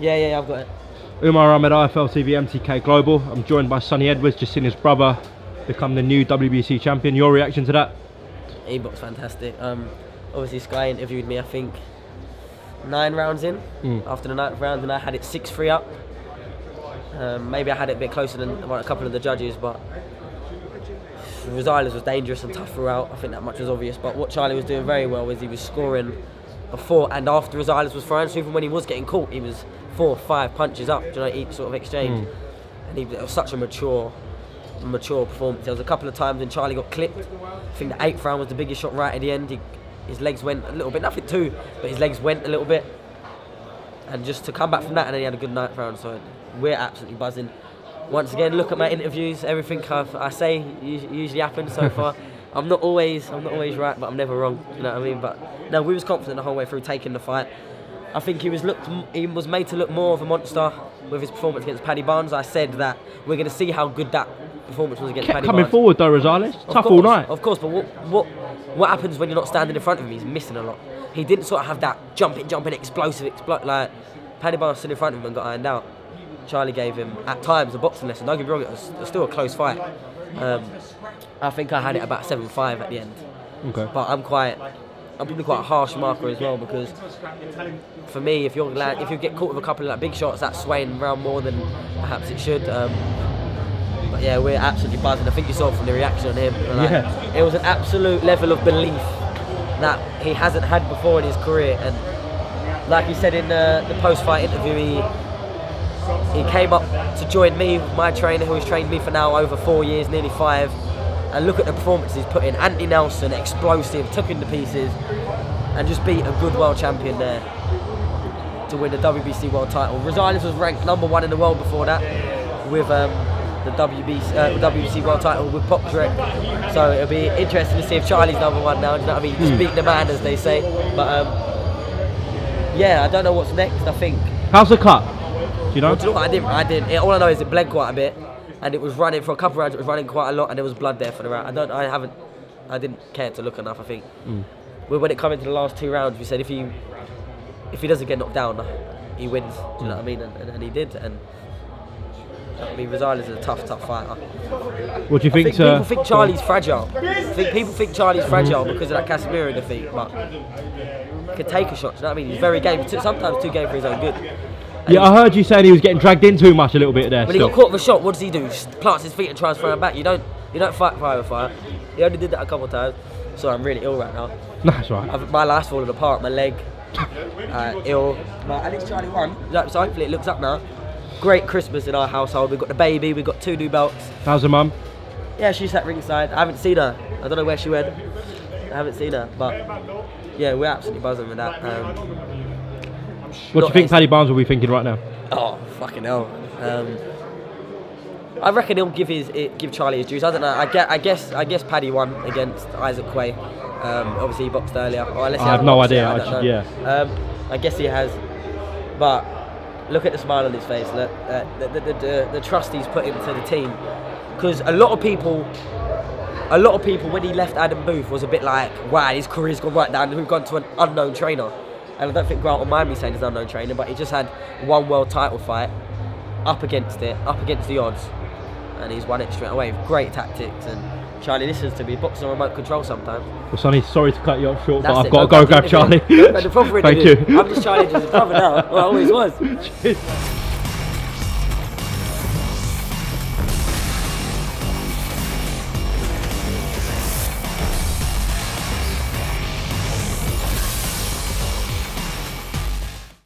Yeah, I've got it. UMAR AHMED, IFL TV MTK Global. I'm joined by Sonny Edwards, just seen his brother become the new WBC champion. Your reaction to that? He boxed fantastic. Obviously Sky interviewed me, I think, 9 rounds in, after the 9th round, and I had it 6-3 up. Maybe I had it a bit closer than a couple of the judges, but Rosales was dangerous and tough throughout. I think that much was obvious, but what Charlie was doing very well was he was scoring before and after Rosales was throwing, so even when he was getting caught, he was 4 or 5 punches up, you know, each sort of exchange. And it was such a mature performance. There was a couple of times when Charlie got clipped. I think the 8th round was the biggest shot right at the end. His legs went a little bit, nothing too, but his legs went a little bit. And just to come back from that, and then he had a good 9th round, so we're absolutely buzzing. Once again, look at my interviews, everything I say usually happens so far. I'm not always right, but I'm never wrong, you know what I mean? But no, we was confident the whole way through taking the fight. I think he was made to look more of a monster with his performance against Paddy Barnes. I said that we're going to see how good that performance was against Paddy Barnes. Coming forward though, Rosales, tough all night. Of course, but what happens when you're not standing in front of him? He's missing a lot. He didn't sort of have that jumping, explosive, like Paddy Barnes stood in front of him and got ironed out. Charlie gave him, at times, a boxing lesson. Don't get me wrong, it was still a close fight. I think I had it about 7-5 at the end. Okay. But I'm probably quite a harsh marker as well, because for me, if you get caught with a couple of like big shots, that's swaying around more than perhaps it should. But yeah, we're absolutely buzzing. I think you saw from the reaction on him. Like, it was an absolute level of belief that he hasn't had before in his career. And like he said in the post-fight interview, he came up to join me, my trainer, who has trained me for now over 4 years, nearly 5. And look at the performances he's put in. Anthony Nelson, explosive, took him to pieces, and just beat a good world champion there to win the WBC world title. Rosales was ranked #1 in the world before that, with the WBC world title with Poptrek. So it'll be interesting to see if Charlie's #1 now. Do you know what I mean? Just beat the man, as they say. But yeah, I don't know what's next. I think. How's the cut? Do you know? Well, do you know what? I didn't. All I know is it bled quite a bit. And it was running for a couple of rounds. It was running quite a lot, and there was blood there for the round. I didn't care to look enough. I think when it came into the last 2 rounds, we said if he doesn't get knocked down, he wins. Do you know what I mean? And he did. And I mean, Rosales is a tough fighter. What do you think? People think Charlie's fragile. People think Charlie's fragile because of that Casemiro defeat, but he could take a shot. Do you know what I mean? He's very game. Sometimes too game for his own good. Yeah, I heard you saying he was getting dragged in too much a little bit there. When he got caught with a shot, what does he do? Just plants his feet and tries to throw him back. You don't fight fire with fire. He only did that a couple of times. So I'm really ill right now. That's right. My life's falling apart. My leg, ill. At least Charlie won. So hopefully it looks up now. Great Christmas in our household. We've got the baby. We've got 2 new belts. How's her mum? Yeah, she's at ringside. I haven't seen her. I don't know where she went. I haven't seen her, but yeah, we're absolutely buzzing with that. What do you think Paddy Barnes will be thinking right now? Oh, fucking hell. I reckon he'll give Charlie his juice. I don't know. I guess Paddy won against Isaac Quay. Obviously he boxed earlier. Or unless he I have no idea. Yeah. I guess he has. But look at the smile on his face. Look, the trust he's put into the team. Because a lot of people when he left Adam Booth was a bit like, wow, his career's gone right down. We've gone to an unknown trainer. And I don't think Grant will mind me saying he's an unknown trainer, but he just had 1 world title fight up against the odds, and he's won it straight away with great tactics. And Charlie listens to me, boxing on remote control sometimes. Well, Sonny, sorry to cut you off short, but I've got to go grab Charlie. Thank you. I'm just Charlie, just a brother now. Well, I always was.